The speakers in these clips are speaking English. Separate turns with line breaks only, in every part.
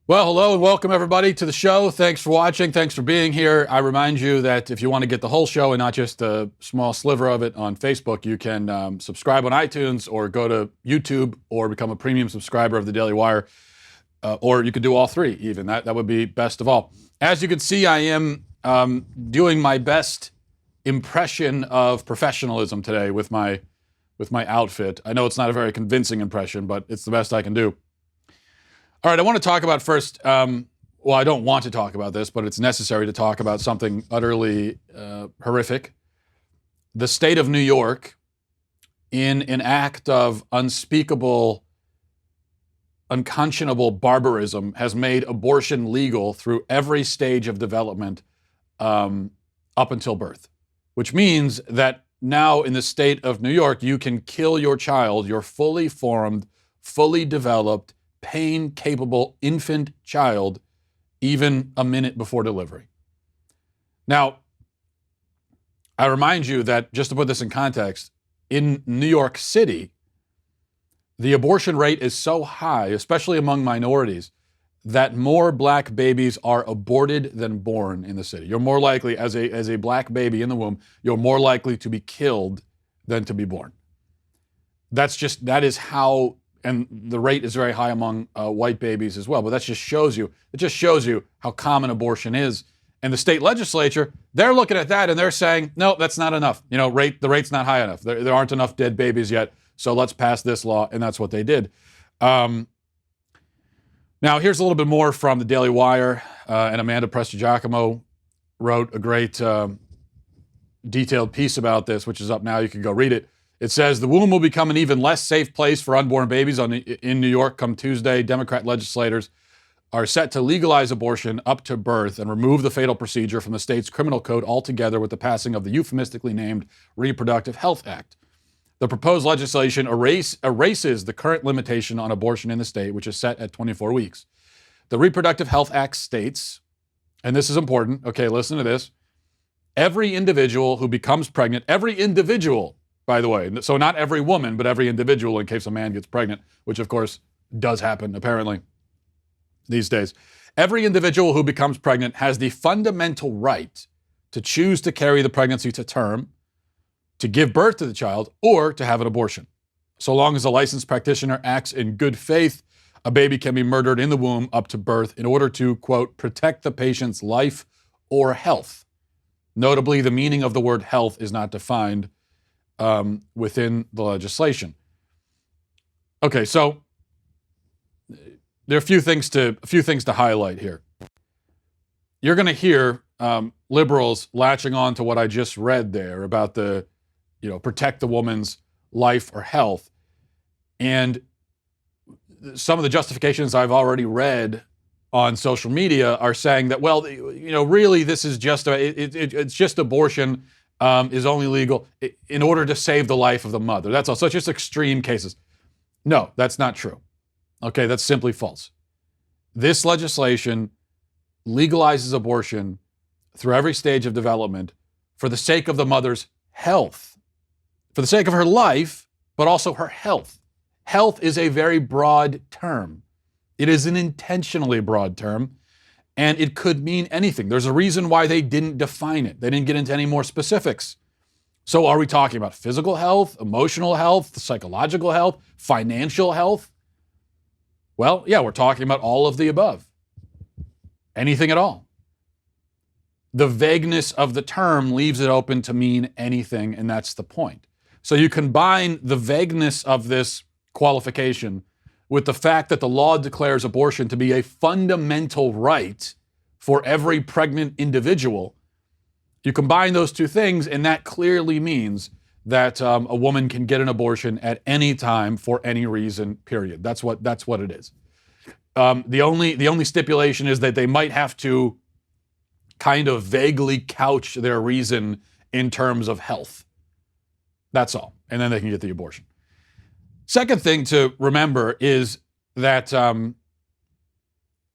Well, hello and welcome everybody to the show. Thanks for watching. Thanks for being here. I remind you that if you want to get the whole show and not just a small sliver of it on Facebook, you can subscribe on iTunes or go to YouTube or become a premium subscriber of the Daily Wire, or you could do all three even. That would be best of all. As you can see, I am doing my best impression of professionalism today with my outfit. I know it's not a very convincing impression, but it's the best I can do. All right, I want to talk about first, well, I don't want to talk about this, but it's necessary to talk about something utterly horrific. The state of New York, in an act of unspeakable, unconscionable barbarism, has made abortion legal through every stage of development up until birth, which means that now in the state of New York, you can kill your child, your fully formed, fully developed, pain-capable infant child even a minute before delivery. Now, I remind you that, just to put this in context, in New York City, the abortion rate is so high, especially among minorities, that more black babies are aborted than born in the city. You're more likely, as a black baby in the womb, you're more likely to be killed than to be born. That is how. And the rate is very high among white babies as well. But it just shows you how common abortion is. And the state legislature, they're looking at that and they're saying, no, that's not enough. The rate's not high enough. There aren't enough dead babies yet. So let's pass this law. And that's what they did. Now, here's a little bit more from the Daily Wire. And Amanda Prestigiacomo wrote a great detailed piece about this, which is up now. You can go read it. It says the womb will become an even less safe place for unborn babies in New York come Tuesday. Democrat legislators are set to legalize abortion up to birth and remove the fatal procedure from the state's criminal code altogether with the passing of the euphemistically named Reproductive Health Act. The proposed legislation erases the current limitation on abortion in the state, which is set at 24 weeks. The Reproductive Health Act states, and this is important, okay, listen to this, every individual who becomes pregnant, every individual, by the way, so not every woman, but every individual in case a man gets pregnant, which of course does happen apparently these days. Every individual who becomes pregnant has the fundamental right to choose to carry the pregnancy to term, to give birth to the child, or to have an abortion. So long as a licensed practitioner acts in good faith, a baby can be murdered in the womb up to birth in order to, quote, protect the patient's life or health. Notably, the meaning of the word health is not defined within the legislation. Okay, so there are a few things to highlight here. You're going to hear liberals latching on to what I just read there about the, protect the woman's life or health, and some of the justifications I've already read on social media are saying that, well, really this is just it's just abortion. Is only legal in order to save the life of the mother. That's all. So it's just extreme cases. No, that's not true. Okay, that's simply false. This legislation legalizes abortion through every stage of development for the sake of the mother's health, for the sake of her life, but also her health. Health is a very broad term. It is an intentionally broad term. And it could mean anything. There's a reason why they didn't define it. They didn't get into any more specifics. So are we talking about physical health, emotional health, psychological health, financial health? Well, yeah, we're talking about all of the above. Anything at all. The vagueness of the term leaves it open to mean anything, and that's the point. So you combine the vagueness of this qualification with the fact that the law declares abortion to be a fundamental right for every pregnant individual. You combine those two things, and that clearly means that a woman can get an abortion at any time for any reason, period. That's what it is. The only stipulation is that they might have to kind of vaguely couch their reason in terms of health. That's all. And then they can get the abortion. Second thing to remember is that, and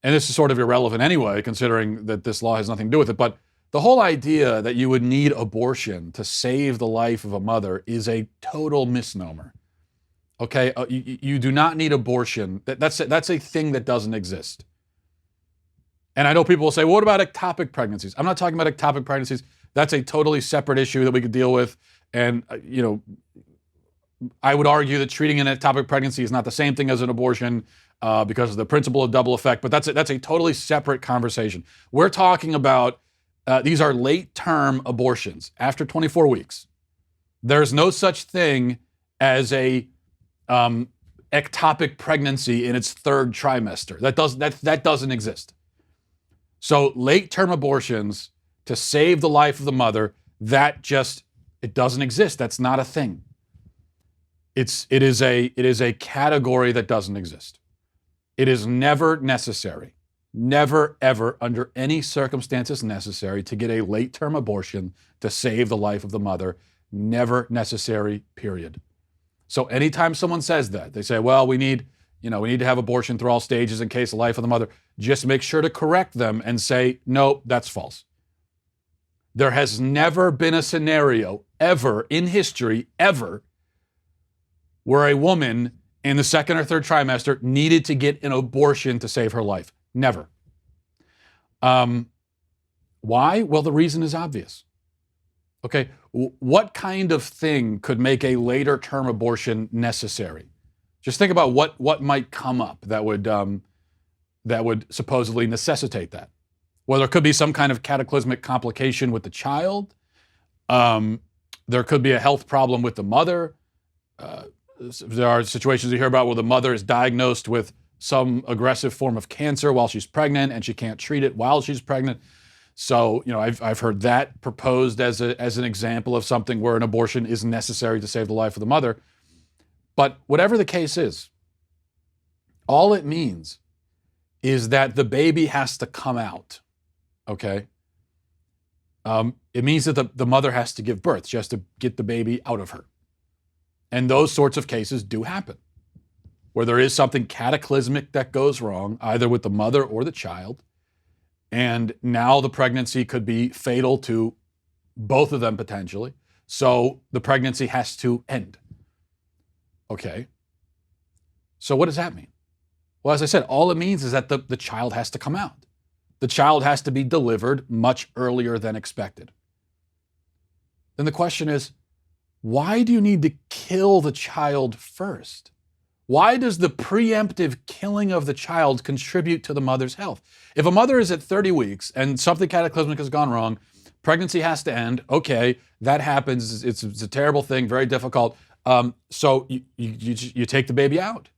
this is sort of irrelevant anyway, considering that this law has nothing to do with it, but the whole idea that you would need abortion to save the life of a mother is a total misnomer. Okay, you do not need abortion. That's a thing that doesn't exist. And I know people will say, well, what about ectopic pregnancies? I'm not talking about ectopic pregnancies. That's a totally separate issue that we could deal with. And, I would argue that treating an ectopic pregnancy is not the same thing as an abortion because of the principle of double effect, but that's a totally separate conversation. We're talking about, these are late-term abortions after 24 weeks. There's no such thing as a ectopic pregnancy in its third trimester. That doesn't exist. So late-term abortions to save the life of the mother, it doesn't exist. That's not a thing. It is a category that doesn't exist. It is never necessary, never ever under any circumstances necessary to get a late-term abortion to save the life of the mother. Never necessary, period. So anytime someone says that, they say, well, we need to have abortion through all stages in case the life of the mother, just make sure to correct them and say, no, that's false. There has never been a scenario ever in history, ever, where a woman in the second or third trimester needed to get an abortion to save her life. Never. Why? Well, the reason is obvious. Okay, what kind of thing could make a later term abortion necessary? Just think about what might come up that would supposedly necessitate that. Well, there could be some kind of cataclysmic complication with the child. There could be a health problem with the mother. There are situations you hear about where the mother is diagnosed with some aggressive form of cancer while she's pregnant and she can't treat it while she's pregnant. So, I've heard that proposed as an example of something where an abortion is necessary to save the life of the mother. But whatever the case is, all it means is that the baby has to come out, okay? It means that the mother has to give birth. She has to get the baby out of her. And those sorts of cases do happen, where there is something cataclysmic that goes wrong, either with the mother or the child, and now the pregnancy could be fatal to both of them potentially. So the pregnancy has to end. Okay. So what does that mean? Well, as I said, all it means is that the child has to come out. The child has to be delivered much earlier than expected. Then the question is, why do you need to kill the child first? Why does the preemptive killing of the child contribute to the mother's health? If a mother is at 30 weeks and something cataclysmic has gone wrong, pregnancy has to end. Okay, that happens. It's a terrible thing, very difficult. So you take the baby out.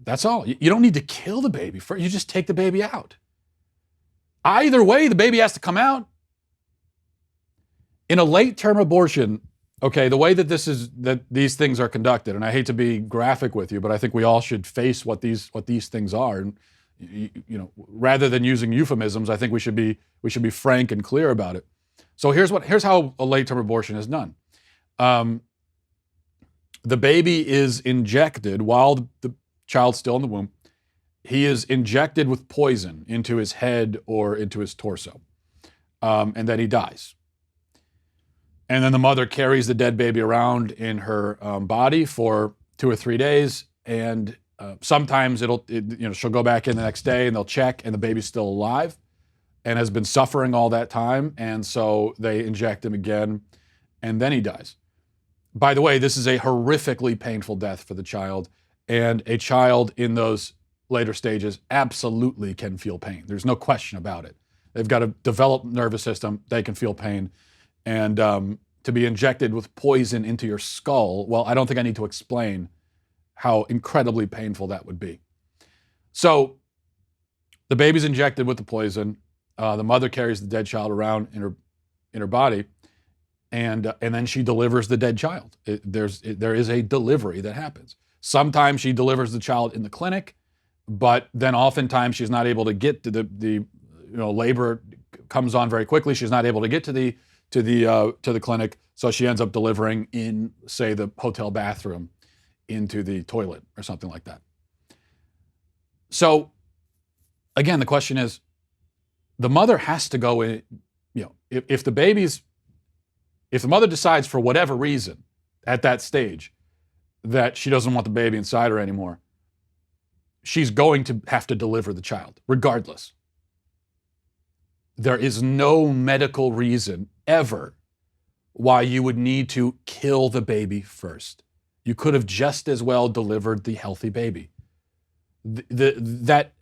That's all. You don't need to kill the baby first. You just take the baby out. Either way, the baby has to come out. In a late-term abortion, okay, the way that these things are conducted, and I hate to be graphic with you, but I think we all should face what these things are. And rather than using euphemisms, I think we should be frank and clear about it. So here's how a late-term abortion is done. The baby is injected while the child's still in the womb. He is injected with poison into his head or into his torso, and then he dies. And then the mother carries the dead baby around in her body for 2 or 3 days, and sometimes she'll go back in the next day and they'll check, and the baby's still alive and has been suffering all that time, and so they inject him again, and then he dies. By the way, this is a horrifically painful death for the child, and a child in those later stages absolutely can feel pain. There's no question about it. They've got a developed nervous system. They can feel pain. And to be injected with poison into your skull, well, I don't think I need to explain how incredibly painful that would be. So the baby's injected with the poison. The mother carries the dead child around in her body, and then she delivers the dead child. There is a delivery that happens. Sometimes she delivers the child in the clinic, but then oftentimes she's not able to get to the labor comes on very quickly. She's not able to get to the clinic, so she ends up delivering in, say, the hotel bathroom into the toilet or something like that. So again, the question is, the mother has to go in, if the mother decides for whatever reason at that stage that she doesn't want the baby inside her anymore, she's going to have to deliver the child, regardless. There is no medical reason ever why you would need to kill the baby first. You could have just as well delivered the healthy baby. That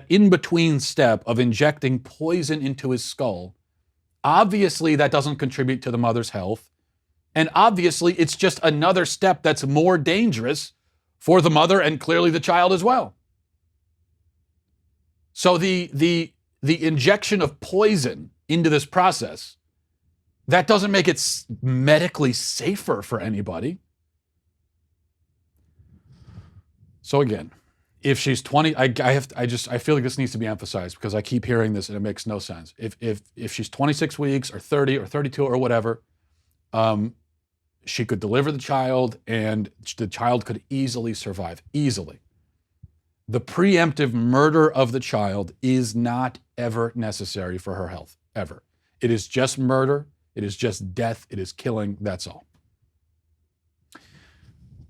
in-between step of injecting poison into his skull, obviously that doesn't contribute to the mother's health. And obviously it's just another step that's more dangerous for the mother and clearly the child as well. So the injection of poison into this process, that doesn't make it medically safer for anybody. So again, if she's 20, I feel like this needs to be emphasized because I keep hearing this and it makes no sense. If she's 26 weeks or 30 or 32 or whatever, she could deliver the child and the child could easily survive, easily. The preemptive murder of the child is not ever necessary for her health, ever. It is just murder. It is just death. It is killing. That's all.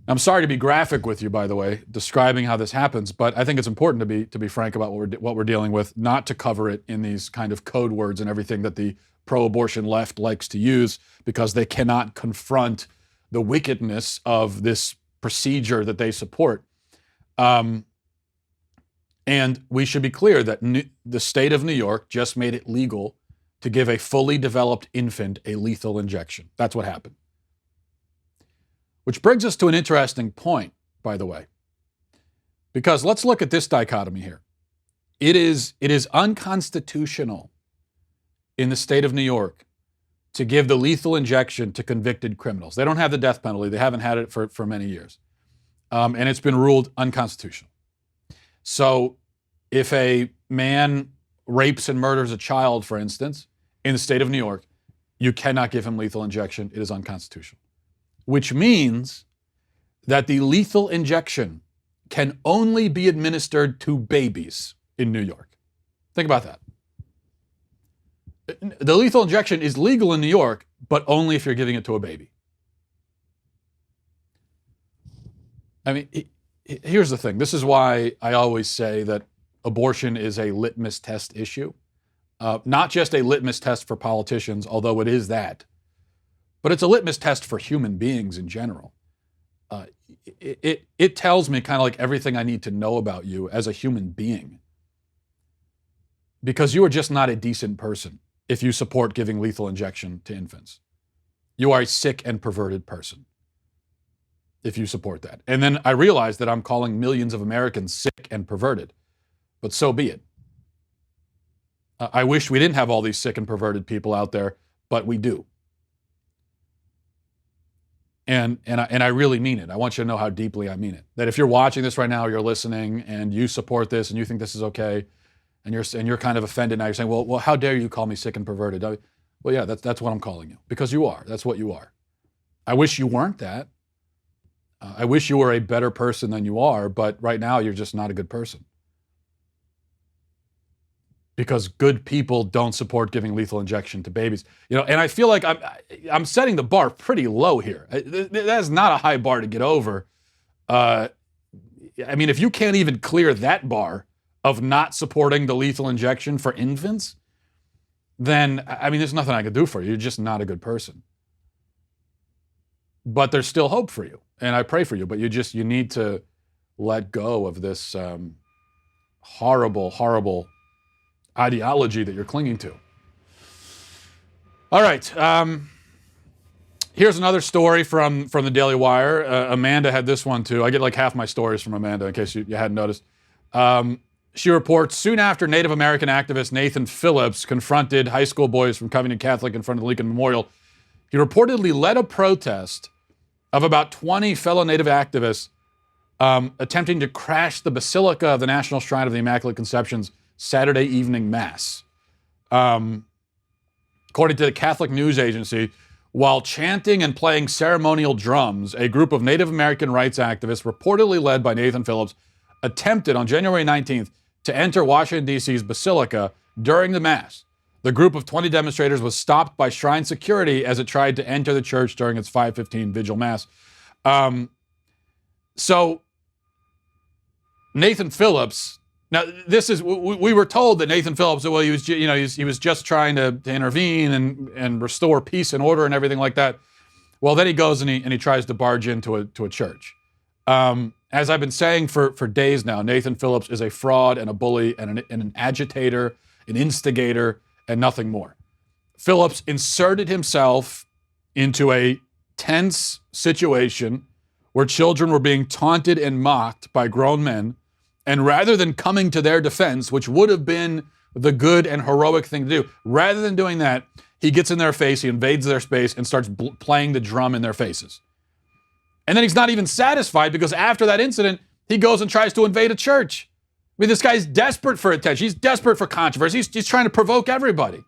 I'm sorry to be graphic with you, by the way, describing how this happens, but I think it's important to be frank about what we're dealing with, not to cover it in these kind of code words and everything that the pro-abortion left likes to use because they cannot confront the wickedness of this procedure that they support. And we should be clear that the state of New York just made it legal to give a fully developed infant a lethal injection. That's what happened. Which brings us to an interesting point, by the way, because let's look at this dichotomy here. It is unconstitutional in the state of New York to give the lethal injection to convicted criminals. They don't have the death penalty. They haven't had it for many years. And it's been ruled unconstitutional. So if a man rapes and murders a child, for instance, in the state of New York, you cannot give him lethal injection. It is unconstitutional. Which means that the lethal injection can only be administered to babies in New York. Think about that. The lethal injection is legal in New York, but only if you're giving it to a baby. I mean, here's the thing. This is why I always say that abortion is a litmus test issue. Not just a litmus test for politicians, although it is that. But it's a litmus test for human beings in general. It tells me kind of like everything I need to know about you as a human being. Because you are just not a decent person if you support giving lethal injection to infants. You are a sick and perverted person if you support that. And then I realize that I'm calling millions of Americans sick and perverted. But so be it. I wish we didn't have all these sick and perverted people out there, but we do. And I really mean it. I want you to know how deeply I mean it. That if you're watching this right now, you're listening, and you support this, and you think this is okay, and you're kind of offended now. You're saying, well, how dare you call me sick and perverted? Well, yeah, that's what I'm calling you because you are. That's what you are. I wish you weren't that. I wish you were a better person than you are, but right now you're just not a good person. Because good people don't support giving lethal injection to babies. And I feel like I'm setting the bar pretty low here. That's not a high bar to get over. I mean, if you can't even clear that bar of not supporting the lethal injection for infants, then, I mean, there's nothing I can do for you. You're just not a good person. But there's still hope for you, and I pray for you, but you need to let go of this horrible, horrible ideology that you're clinging to. All right. Here's another story from the Daily Wire. Amanda had this one too. I get like half my stories from Amanda in case you hadn't noticed. She reports soon after Native American activist Nathan Phillips confronted high school boys from Covington Catholic in front of the Lincoln Memorial, he reportedly led a protest of about 20 fellow Native activists attempting to crash the Basilica of the National Shrine of the Immaculate Conception's Saturday evening mass. According to the Catholic news agency, while chanting and playing ceremonial drums, a group of Native American rights activists, reportedly led by Nathan Phillips, attempted on January 19th to enter Washington, D.C.'s Basilica during the mass. The group of 20 demonstrators was stopped by shrine security as it tried to enter the church during its 5:15 vigil mass. So Nathan Phillips. Now, this is we were told that Nathan Phillips, well, he was he was just trying to intervene and restore peace and order and everything like that. Well, then he goes and he tries to barge into a church. As I've been saying for days now, Nathan Phillips is a fraud and a bully and an agitator, an instigator, and nothing more. Phillips inserted himself into a tense situation where children were being taunted and mocked by grown men, and rather than coming to their defense, which would have been the good and heroic thing to do, rather than doing that, he gets in their face, he invades their space, and starts playing the drum in their faces. And then he's not even satisfied, because after that incident, he goes and tries to invade a church. I mean, this guy's desperate for attention. He's desperate for controversy. He's trying to provoke everybody.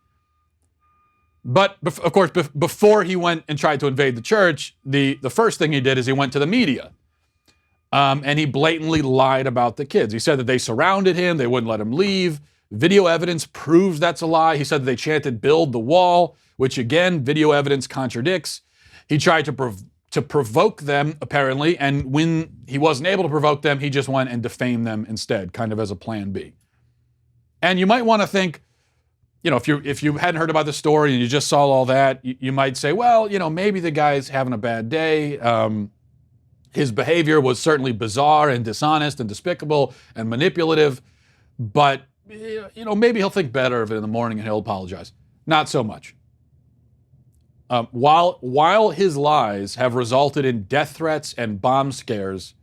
But, of course, before he went and tried to invade the church, the first thing he did is he went to the media. And he blatantly lied about the kids. He said that they surrounded him, they wouldn't let him leave. Video evidence proves that's a lie. He said that they chanted, "Build the wall," which again, video evidence contradicts. He tried to provoke them, apparently, and when he wasn't able to provoke them, he just went and defamed them instead, kind of as a plan B. And you might want to think, if you hadn't heard about the story and you just saw all that, you might say, well, maybe the guy's having a bad day. His behavior was certainly bizarre and dishonest and despicable and manipulative, but maybe he'll think better of it in the morning and he'll apologize. Not so much. While his lies have resulted in death threats and bomb scares,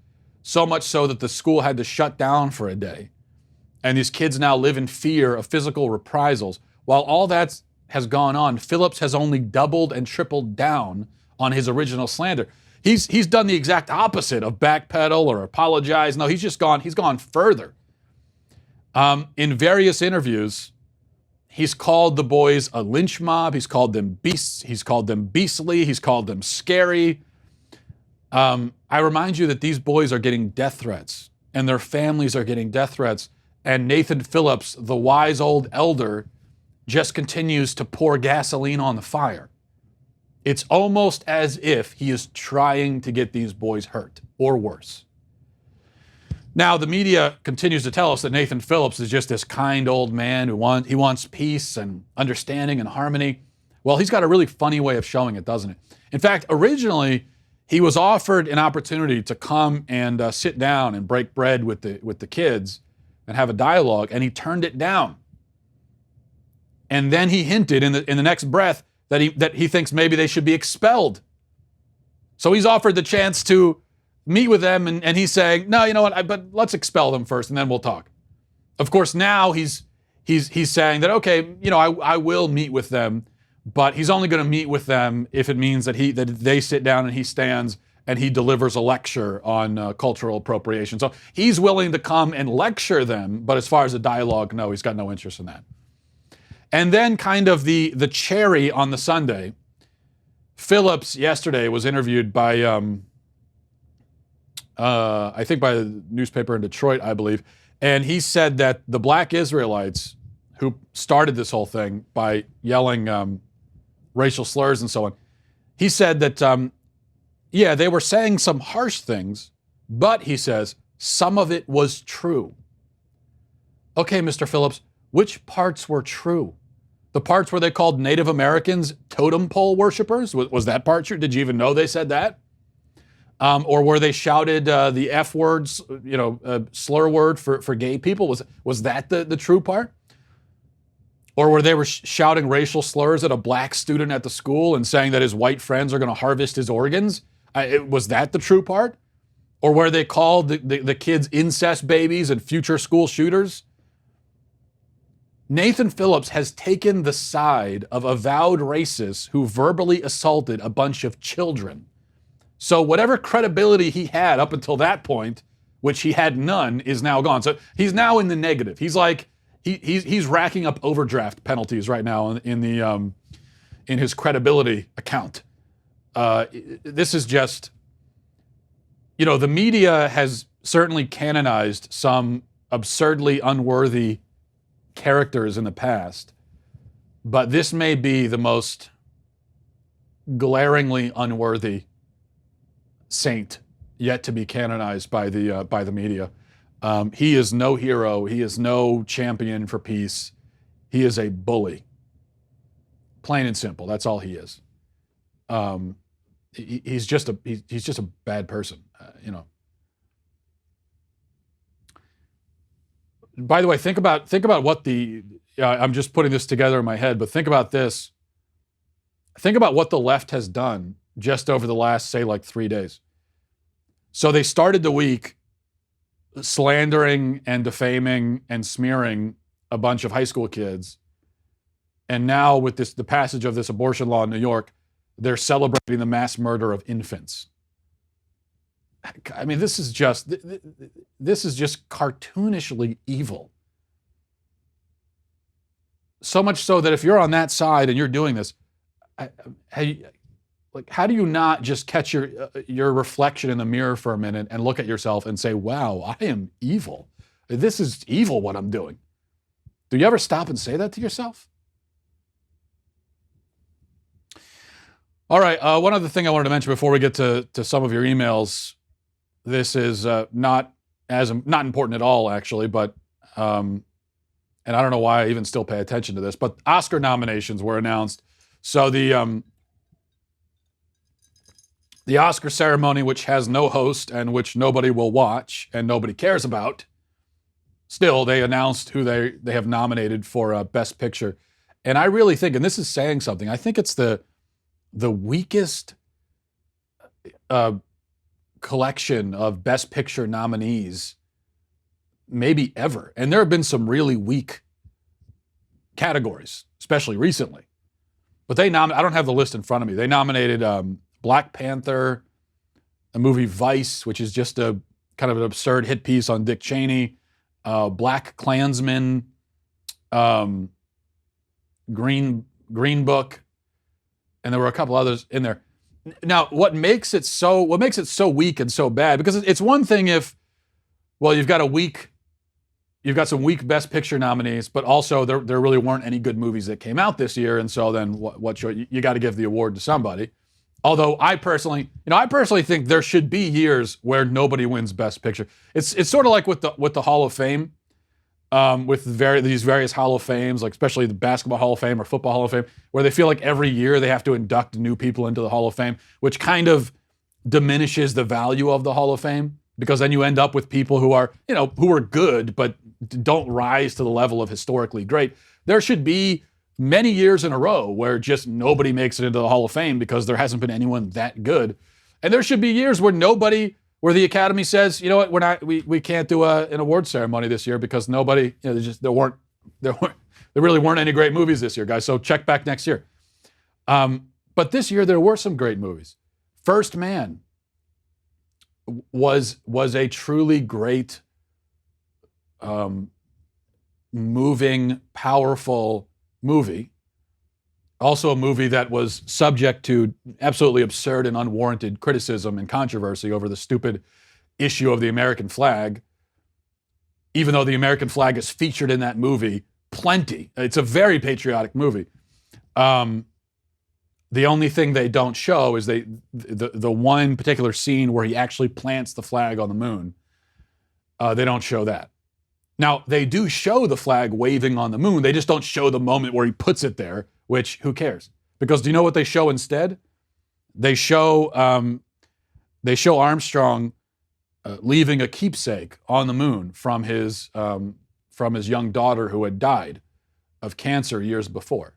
so much so that the school had to shut down for a day, and these kids now live in fear of physical reprisals, while all that has gone on, Phillips has only doubled and tripled down on his original slander. He's done the exact opposite of backpedal or apologize. No, he's gone further. In various interviews, he's called the boys a lynch mob. He's called them beasts. He's called them beastly. He's called them scary. I remind you that these boys are getting death threats, and their families are getting death threats. And Nathan Phillips, the wise old elder, just continues to pour gasoline on the fire. It's almost as if he is trying to get these boys hurt, or worse. Now, the media continues to tell us that Nathan Phillips is just this kind old man who wants peace and understanding and harmony. Well, he's got a really funny way of showing it, doesn't it? In fact, originally, he was offered an opportunity to come and sit down and break bread with the kids and have a dialogue, and he turned it down. And then he hinted in the next breath that he thinks maybe they should be expelled. So he's offered the chance to meet with them, and he's saying, no, you know what, but let's expel them first, and then we'll talk. Of course, now he's saying that, okay, I will meet with them, but he's only going to meet with them if it means that they sit down and he stands and he delivers a lecture on cultural appropriation. So he's willing to come and lecture them, but as far as a dialogue, no, he's got no interest in that. And then kind of the cherry on the sundae, Phillips yesterday was interviewed by, I think by the newspaper in Detroit, I believe, and he said that the black Israelites who started this whole thing by yelling racial slurs and so on, he said that, they were saying some harsh things, but, he says, some of it was true. Okay, Mr. Phillips, which parts were true? The parts where they called Native Americans totem pole worshipers? Was that part true? Did you even know they said that? Or where they shouted the F words, slur word for gay people? Was that the true part? Or where they were shouting racial slurs at a black student at the school and saying that his white friends are going to harvest his organs? Was that the true part? Or where they called the kids incest babies and future school shooters? Nathan Phillips has taken the side of avowed racists who verbally assaulted a bunch of children. So whatever credibility he had up until that point, which he had none, is now gone. So he's now in the negative. He's like, he's racking up overdraft penalties right now in his credibility account. This is just, the media has certainly canonized some absurdly unworthy characters in the past, but this may be the most glaringly unworthy saint yet to be canonized by the media. He is no hero. He is no champion for peace. He is a bully, plain and simple. That's all he is. Um, he's just a bad person. By the way, think about what the I'm just putting this together in my head, but think about this. Think about what the left has done just over the last, say, like 3 days. So they started the week slandering and defaming and smearing a bunch of high school kids. And now with the passage of this abortion law in New York, they're celebrating the mass murder of infants. I mean, this is just cartoonishly evil. So much so that if you're on that side and you're doing this, how do you not just catch your reflection in the mirror for a minute and look at yourself and say, wow, I am evil. This is evil what I'm doing. Do you ever stop and say that to yourself? All right, one other thing I wanted to mention before we get to some of your emails. This is not important at all, actually, but and I don't know why I even still pay attention to this, but Oscar nominations were announced. So the Oscar ceremony, which has no host and which nobody will watch and nobody cares about, still they announced who they have nominated for Best Picture. And I really think, and this is saying something, I think it's the weakest collection of Best Picture nominees maybe ever. And there have been some really weak categories, especially recently. But I don't have the list in front of me. They nominated Black Panther, the movie Vice, which is just a kind of an absurd hit piece on Dick Cheney, Black Klansman, Green Book, and there were a couple others in there. Now, what makes it so weak and so bad? Because it's one thing if, well, you've got some weak Best Picture nominees, but also there really weren't any good movies that came out this year, and so then you got to give the award to somebody. Although I personally think there should be years where nobody wins Best Picture. It's sort of like with the Hall of Fame, with these various Hall of Fames, like especially the Basketball Hall of Fame or Football Hall of Fame, where they feel like every year they have to induct new people into the Hall of Fame, which kind of diminishes the value of the Hall of Fame, because then you end up with people who are good but don't rise to the level of historically great. There should be many years in a row where just nobody makes it into the Hall of Fame because there hasn't been anyone that good. And there should be years where where the Academy says, you know what, we can't do an award ceremony this year because nobody, there really weren't any great movies this year, guys. So check back next year. But this year there were some great movies. First Man was a truly great, moving, powerful movie. Also a movie that was subject to absolutely absurd and unwarranted criticism and controversy over the stupid issue of the American flag, even though the American flag is featured in that movie plenty. It's a very patriotic movie. The only thing they don't show is the one particular scene where he actually plants the flag on the moon. They don't show that. Now, they do show the flag waving on the moon. They just don't show the moment where he puts it there, which, who cares? Because do you know what they show instead? They show Armstrong leaving a keepsake on the moon from his young daughter who had died of cancer years before,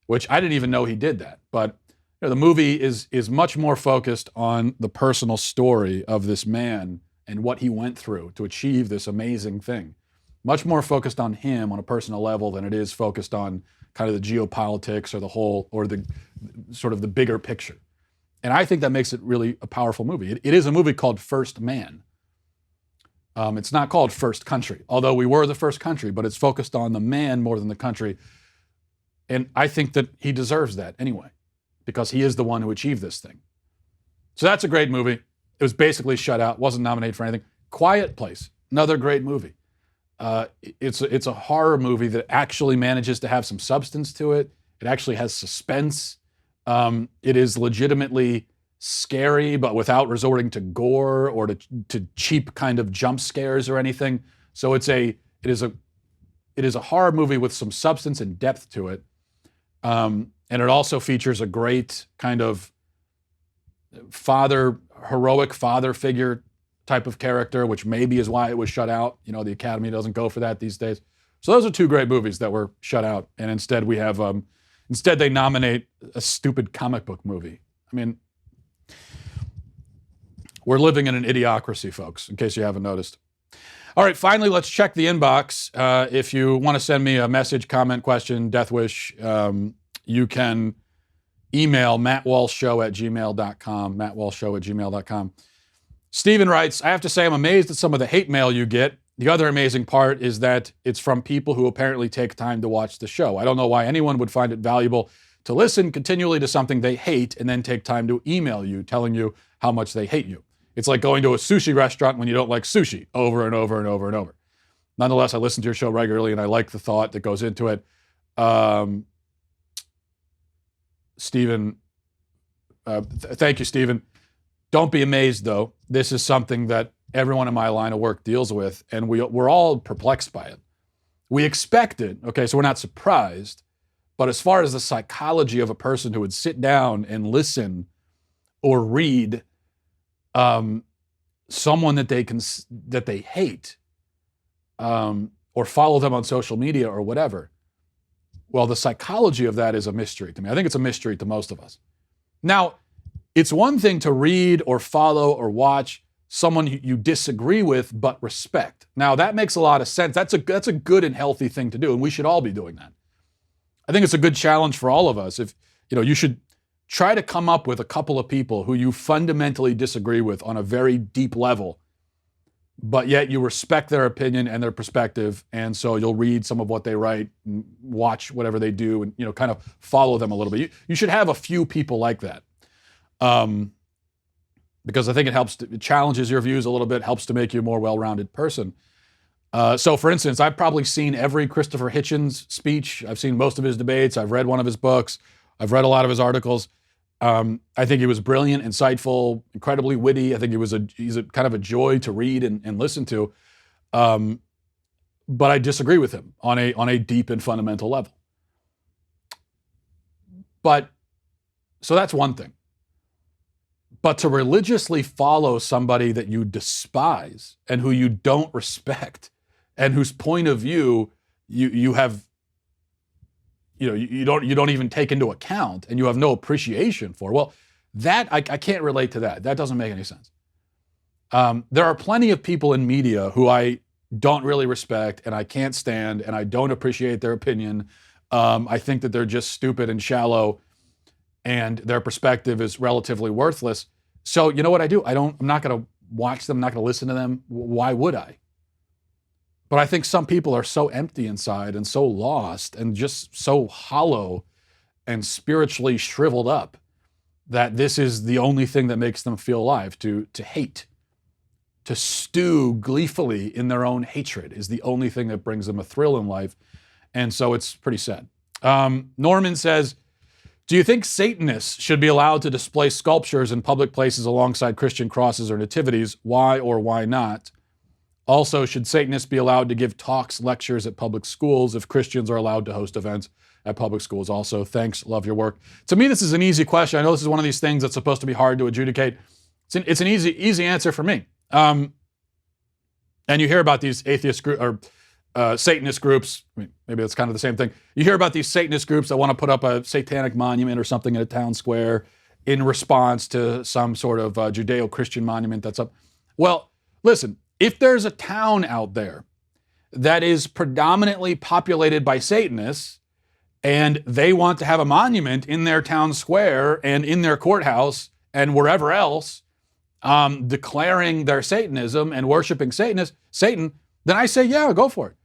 which I didn't even know he did that. But the movie is much more focused on the personal story of this man and what he went through to achieve this amazing thing. Much more focused on him on a personal level than it is focused on kind of the geopolitics or the sort of the bigger picture. And I think that makes it really a powerful movie. It is a movie called First Man. It's not called First Country, although we were the first country, but it's focused on the man more than the country. And I think that he deserves that anyway, because he is the one who achieved this thing. So that's a great movie. It was basically shut out, wasn't nominated for anything. Quiet Place, another great movie. It's a horror movie that actually manages to have some substance to it. It actually has suspense. It is legitimately scary, but without resorting to gore or to cheap kind of jump scares or anything. So it is a horror movie with some substance and depth to it. And it also features a great kind of heroic father figure type of character, which maybe is why it was shut out. You know, the Academy doesn't go for that these days. So those are two great movies that were shut out. And instead we have, instead they nominate a stupid comic book movie. I mean, we're living in an idiocracy, folks, in case you haven't noticed. All right, finally, let's check the inbox. If you want to send me a message, comment, question, death wish, you can email mattwalshshow@gmail.com, mattwalshshow@gmail.com. Stephen writes, I have to say I'm amazed at some of the hate mail you get. The other amazing part is that it's from people who apparently take time to watch the show. I don't know why anyone would find it valuable to listen continually to something they hate and then take time to email you telling you how much they hate you. It's like going to a sushi restaurant when you don't like sushi over and over and over and over. Nonetheless, I listen to your show regularly and I like the thought that goes into it. Stephen, thank you, Stephen. Don't be amazed, though. This is something that everyone in my line of work deals with, and we're all perplexed by it. We expect it, okay, so we're not surprised. But as far as the psychology of a person who would sit down and listen or read someone that they hate, or follow them on social media or whatever, well, the psychology of that is a mystery to me. I think it's a mystery to most of us. Now, it's one thing to read or follow or watch someone you disagree with but respect. Now, that makes a lot of sense. That's a good and healthy thing to do, and we should all be doing that. I think it's a good challenge for all of us. If you should try to come up with a couple of people who you fundamentally disagree with on a very deep level, but yet you respect their opinion and their perspective, and so you'll read some of what they write and watch whatever they do and kind of follow them a little bit. You should have a few people like that. Because I think it challenges your views a little bit, helps to make you a more well-rounded person. So for instance, I've probably seen every Christopher Hitchens speech. I've seen most of his debates. I've read one of his books. I've read a lot of his articles. I think he was brilliant, insightful, incredibly witty. I think he's a kind of a joy to read and listen to. But I disagree with him on a deep and fundamental level. So that's one thing. But to religiously follow somebody that you despise and who you don't respect and whose point of view you don't even take into account and you have no appreciation for, well, that I can't relate to that. That doesn't make any sense. There are plenty of people in media who I don't really respect and I can't stand and I don't appreciate their opinion. I think that they're just stupid and shallow and their perspective is relatively worthless. So you know what I do? I'm not going to watch them, I'm not going to listen to them. Why would I? But I think some people are so empty inside and so lost and just so hollow and spiritually shriveled up that this is the only thing that makes them feel alive, to hate, to stew gleefully in their own hatred is the only thing that brings them a thrill in life. And so it's pretty sad. Norman says, do you think Satanists should be allowed to display sculptures in public places alongside Christian crosses or nativities? Why or why not? Also, should Satanists be allowed to give talks, lectures at public schools if Christians are allowed to host events at public schools? Also, thanks, love your work. To me, this is an easy question. I know this is one of these things that's supposed to be hard to adjudicate. It's an easy answer for me. And you hear about these atheist or Satanist groups. I mean, maybe that's kind of the same thing. You hear about these Satanist groups that want to put up a satanic monument or something in a town square in response to some sort of Judeo-Christian monument that's up. Well, listen, if there's a town out there that is predominantly populated by Satanists and they want to have a monument in their town square and in their courthouse and wherever else, declaring their Satanism and worshiping Satan, then I say, yeah, go for it.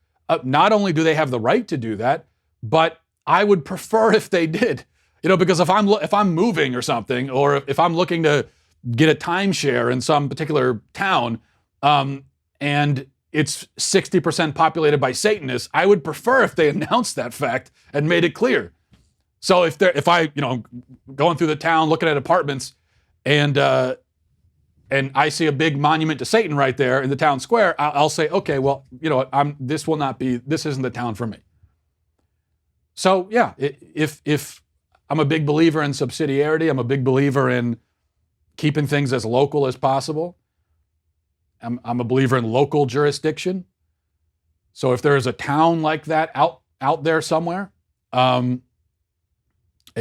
Not only do they have the right to do that, but I would prefer if they did. Because if I'm moving or something, or if I'm looking to get a timeshare in some particular town, and it's 60% populated by Satanists, I would prefer if they announced that fact and made it clear. So if I going through the town looking at apartments, and I see a big monument to Satan right there in the town square, I'll say, okay, well, you know what, this isn't the town for me. So yeah, if I'm a big believer in subsidiarity, I'm a big believer in keeping things as local as possible. I'm a believer in local jurisdiction. So if there is a town like that out there somewhere, a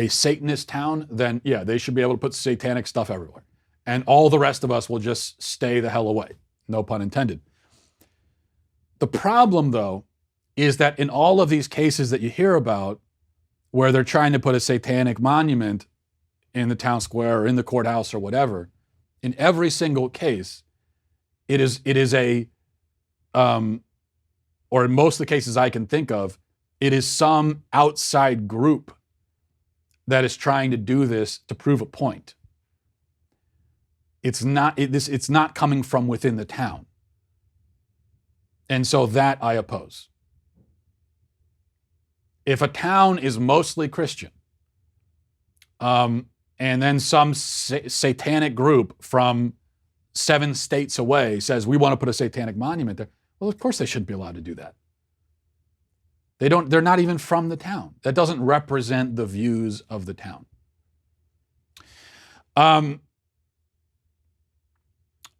Satanist town, then yeah, they should be able to put satanic stuff everywhere. And all the rest of us will just stay the hell away. No pun intended. The problem, though, is that in all of these cases that you hear about where they're trying to put a satanic monument in the town square or in the courthouse or whatever, in every single case, it is or in most of the cases I can think of, it is some outside group that is trying to do this to prove a point. It's not coming from within the town. And so that I oppose. If a town is mostly Christian, and then some satanic group from 7 states away says, we want to put a satanic monument there, well, of course they shouldn't be allowed to do that. They're not even from the town. That doesn't represent the views of the town.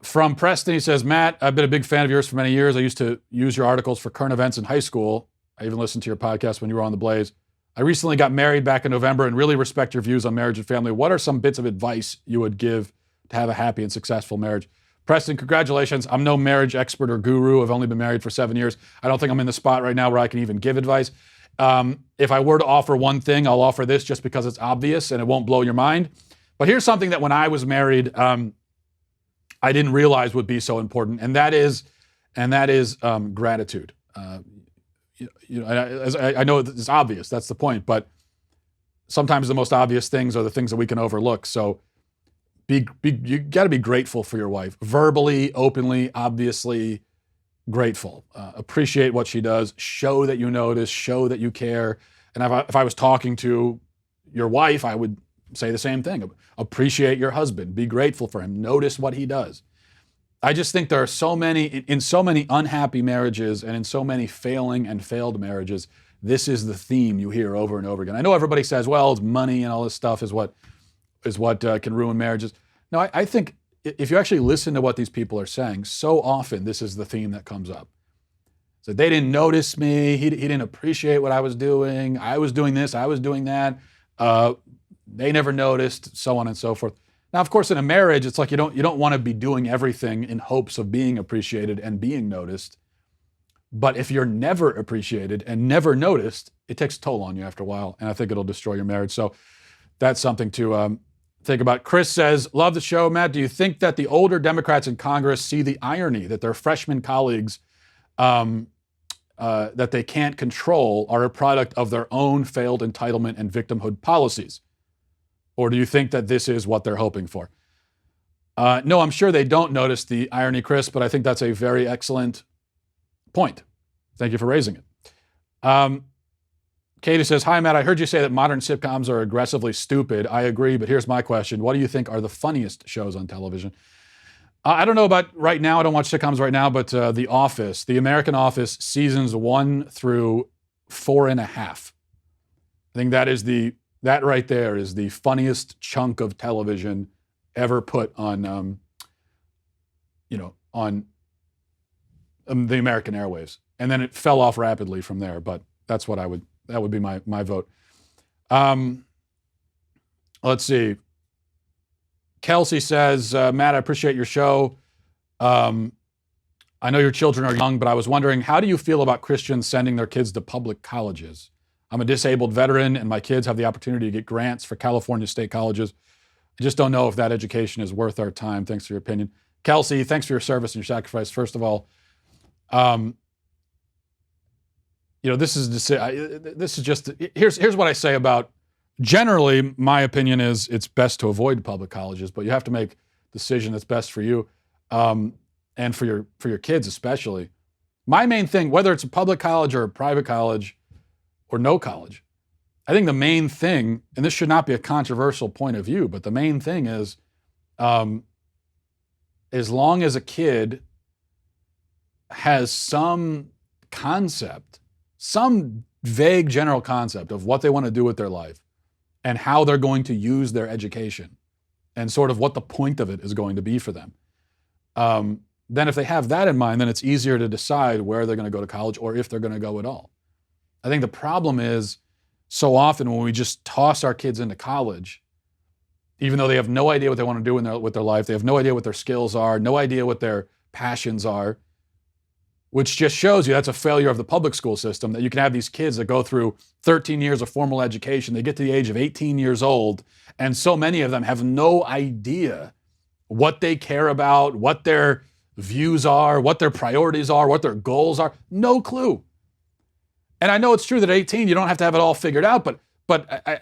From Preston, he says, Matt, I've been a big fan of yours for many years. I used to use your articles for current events in high school. I even listened to your podcast when you were on the Blaze. I recently got married back in November and really respect your views on marriage and family. What are some bits of advice you would give to have a happy and successful marriage? Preston, congratulations. I'm no marriage expert or guru. I've only been married for 7 years. I don't think I'm in the spot right now where I can even give advice. If I were to offer one thing, I'll offer this just because it's obvious and it won't blow your mind. But here's something that when I was married, I didn't realize would be so important, and that is gratitude. I know it's obvious. That's the point. But sometimes the most obvious things are the things that we can overlook. So you got to be grateful for your wife, verbally, openly, obviously grateful. Appreciate what she does. Show that you notice. Show that you care. And if I was talking to your wife, I would say the same thing. Appreciate your husband. Be grateful for him. Notice what he does. I just think there are in so many unhappy marriages and in so many failing and failed marriages, this is the theme you hear over and over again. I know everybody says, well, it's money and all this stuff is what can ruin marriages. No, I think if you actually listen to what these people are saying, so often this is the theme that comes up. So they didn't notice me. He didn't appreciate what I was doing. I was doing this. I was doing that. They never noticed, so on and so forth. Now, of course, in a marriage, it's like you don't want to be doing everything in hopes of being appreciated and being noticed. But if you're never appreciated and never noticed, it takes a toll on you after a while, and I think it'll destroy your marriage. So that's something to think about. Chris says, love the show, Matt. Do you think that the older Democrats in Congress see the irony that their freshman colleagues that they can't control are a product of their own failed entitlement and victimhood policies? Or do you think that this is what they're hoping for? No, I'm sure they don't notice the irony, Chris, but I think that's a very excellent point. Thank you for raising it. Katie says, hi, Matt. I heard you say that modern sitcoms are aggressively stupid. I agree, but here's my question. What do you think are the funniest shows on television? I don't know about right now. I don't watch sitcoms right now, but The Office, The American Office, seasons 1 through 4.5. I think that right there is the funniest chunk of television ever put on, on the American airwaves. And then it fell off rapidly from there, but that would be my vote. Let's see. Kelsey says, Matt, I appreciate your show. I know your children are young, but I was wondering, how do you feel about Christians sending their kids to public colleges? I'm a disabled veteran, and my kids have the opportunity to get grants for California state colleges. I just don't know if that education is worth our time. Thanks for your opinion. Kelsey, thanks for your service and your sacrifice. First of all, this is just, here's what I say about, generally, my opinion is it's best to avoid public colleges, but you have to make a decision that's best for you and for your kids especially. My main thing, whether it's a public college or a private college or no college, I think the main thing, and this should not be a controversial point of view, but the main thing is as long as a kid has some concept, some vague general concept of what they want to do with their life and how they're going to use their education and sort of what the point of it is going to be for them, then if they have that in mind, then it's easier to decide where they're going to go to college or if they're going to go at all. I think the problem is so often when we just toss our kids into college, even though they have no idea what they want to do with their life, they have no idea what their skills are, no idea what their passions are, which just shows you that's a failure of the public school system, that you can have these kids that go through 13 years of formal education, they get to the age of 18 years old, and so many of them have no idea what they care about, what their views are, what their priorities are, what their goals are. No clue. And I know it's true that at 18, you don't have to have it all figured out, but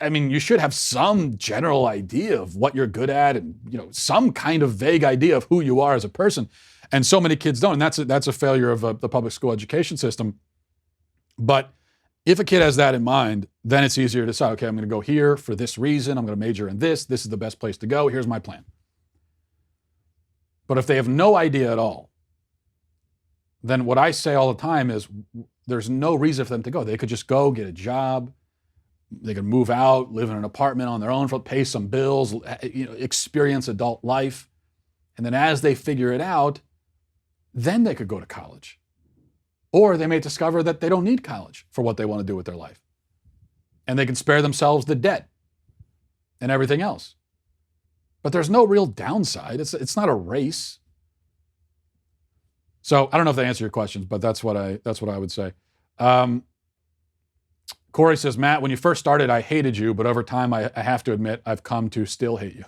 I mean, you should have some general idea of what you're good at and, some kind of vague idea of who you are as a person. And so many kids don't, and that's a failure of the public school education system. But if a kid has that in mind, then it's easier to decide, okay, I'm going to go here for this reason, I'm going to major in this is the best place to go, here's my plan. But if they have no idea at all, then what I say all the time is there's no reason for them to go. They could just go get a job, they could move out, live in an apartment on their own, pay some bills, experience adult life. And then as they figure it out, then they could go to college. Or they may discover that they don't need college for what they want to do with their life. And they can spare themselves the debt and everything else. But there's no real downside. It's not a race. So I don't know if they answer your questions, but that's what I would say. Corey says, Matt, when you first started, I hated you, but over time, I have to admit, I've come to still hate you.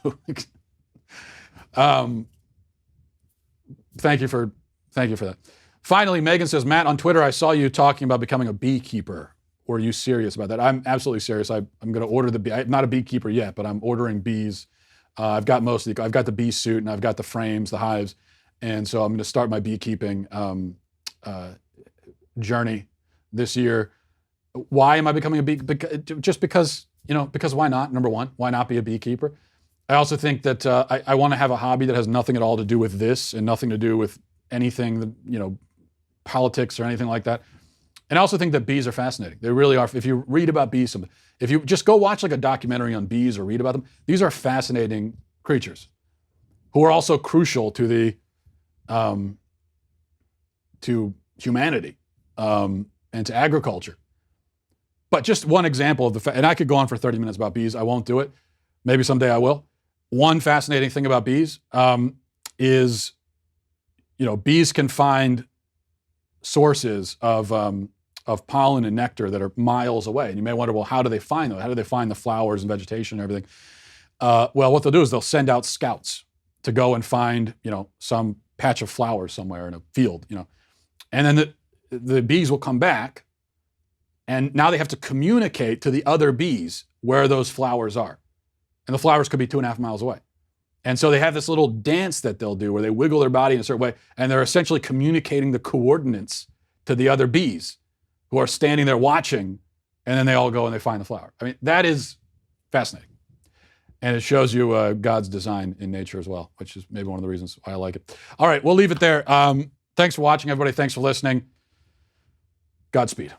Thank you for that. Finally, Megan says, Matt, on Twitter, I saw you talking about becoming a beekeeper. Were you serious about that? I'm absolutely serious. I'm going to order the bee. I'm not a beekeeper yet, but I'm ordering bees. I've got I've got the bee suit and I've got the frames, the hives. And so I'm going to start my beekeeping journey this year. Why am I becoming a beekeeper? Just because, because why not? Number one, why not be a beekeeper? I also think that I want to have a hobby that has nothing at all to do with this and nothing to do with anything that, politics or anything like that. And I also think that bees are fascinating. They really are. If you read about bees, if you just go watch like a documentary on bees or read about them, these are fascinating creatures who are also crucial to the to humanity and to agriculture. But just one example of and I could go on for 30 minutes about bees. I won't do it. Maybe someday I will. One fascinating thing about bees is, bees can find sources of pollen and nectar that are miles away. And you may wonder, well, how do they find those? How do they find the flowers and vegetation and everything? Well, what they'll do is they'll send out scouts to go and find, some patch of flowers somewhere in a field, and then the bees will come back, and now they have to communicate to the other bees where those flowers are. And the flowers could be 2.5 miles away. And so they have this little dance that they'll do where they wiggle their body in a certain way, and they're essentially communicating the coordinates to the other bees who are standing there watching, and then they all go and they find the flower. I mean, that is fascinating. And it shows you God's design in nature as well, which is maybe one of the reasons why I like it. All right, we'll leave it there. Thanks for watching, everybody. Thanks for listening. Godspeed.